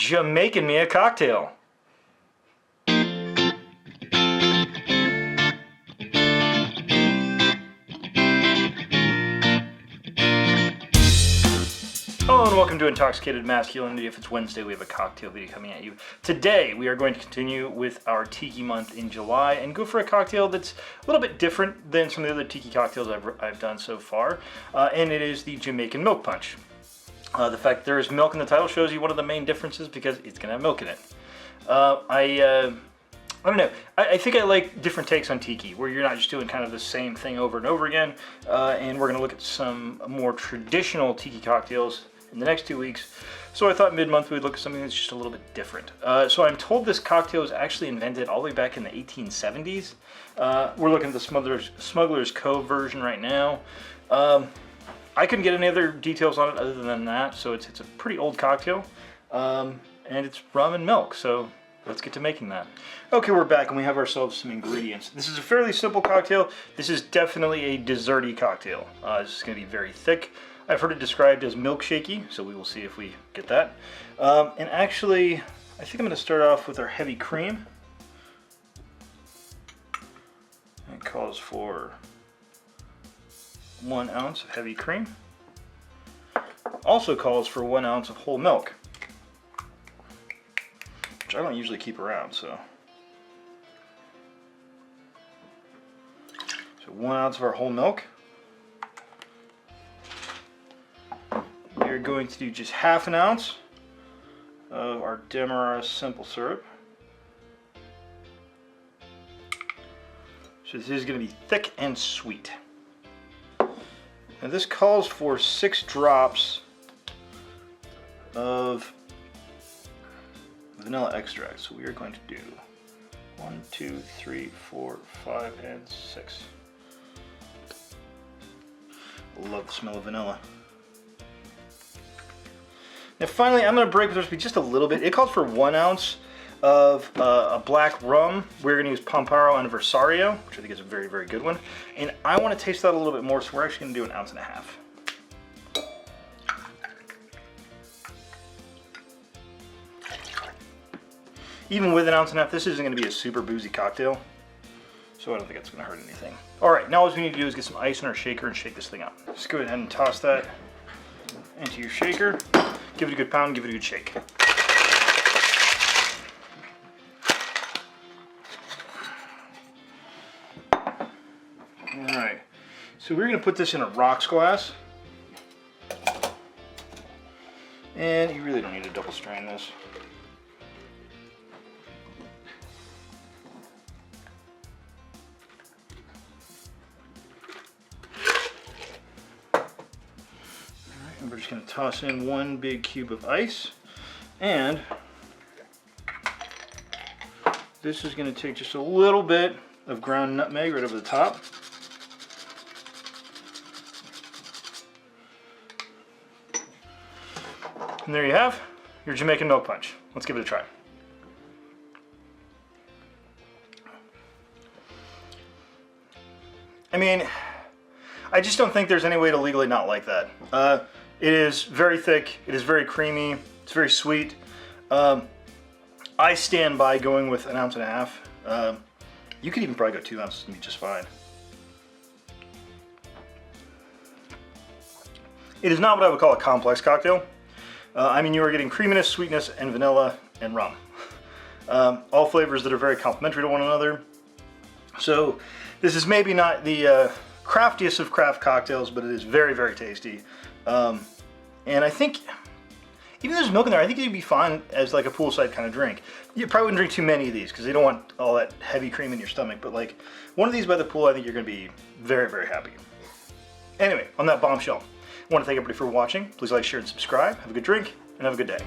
Jamaican me a cocktail. Hello and welcome to Intoxicated Masculinity. If it's Wednesday, we have a cocktail video coming at you. Today, we are going to continue with our Tiki month in July and go for a cocktail that's a little bit different than some of the other Tiki cocktails I've done so far. And it is the Jamaican milk punch. The fact there is milk in the title shows you one of the main differences because it's going to have milk in it. I don't know. I think I like different takes on Tiki, where you're not just doing kind of the same thing over and over again. And we're going to look at some more traditional Tiki cocktails in the next 2 weeks. So I thought mid-month we'd look at something that's just a little bit different. So I'm told this cocktail was actually invented all the way back in the 1870s. We're looking at the Smuggler's Cove version right now. I couldn't get any other details on it other than that, so it's a pretty old cocktail. And it's rum and milk, so let's get to making that. Okay, we're back and we have ourselves some ingredients. This is a fairly simple cocktail. This is definitely a desserty cocktail. This is going to be very thick. I've heard it described as milkshakey, so we will see if we get that. And actually, I think I'm going to start off with our heavy cream. It calls for 1 ounce of heavy cream. Also calls for 1 ounce of whole milk, which I don't usually keep around, so 1 ounce of our whole milk. We're going to do just ½ ounce of our Demerara simple syrup. So this is going to be thick and sweet. And this calls for 6 drops of vanilla extract. So we are going to do 1, 2, 3, 4, 5, and 6. Love the smell of vanilla. Now finally, I'm going to break the recipe just a little bit. It calls for 1 ounce of a black rum. We're going to use Pampero Anniversario, which I think is a very, very good one. And I want to taste that a little bit more, so we're actually going to do 1.5 ounces. Even with 1.5 ounces, this isn't going to be a super boozy cocktail, so I don't think it's going to hurt anything. All right, now all we need to do is get some ice in our shaker and shake this thing up. Just go ahead and toss that into your shaker. Give it a good pound, give it a good shake. Alright, so we're going to put this in a rocks glass. And you really don't need to double strain this. And we're just going to toss in 1 big cube of ice, and this is going to take just a little bit of ground nutmeg right over the top. And there you have your Jamaican milk punch. Let's give it a try. I mean, I just don't think there's any way to legally not like that. It is very thick, it is very creamy, it's very sweet. I stand by going with 1.5 ounces. You could even probably go 2 ounces and be just fine. It is not what I would call a complex cocktail. I mean, you are getting creaminess, sweetness, and vanilla, and rum. All flavors that are very complementary to one another. So this is maybe not the craftiest of craft cocktails, but it is very, very tasty. And I think, even though there's milk in there, I think it'd be fine as like a poolside kind of drink. You probably wouldn't drink too many of these because you don't want all that heavy cream in your stomach, but like one of these by the pool, I think you're going to be very, very happy. Anyway, on that bombshell, I want to thank everybody for watching. Please like, share, and subscribe. Have a good drink, and have a good day.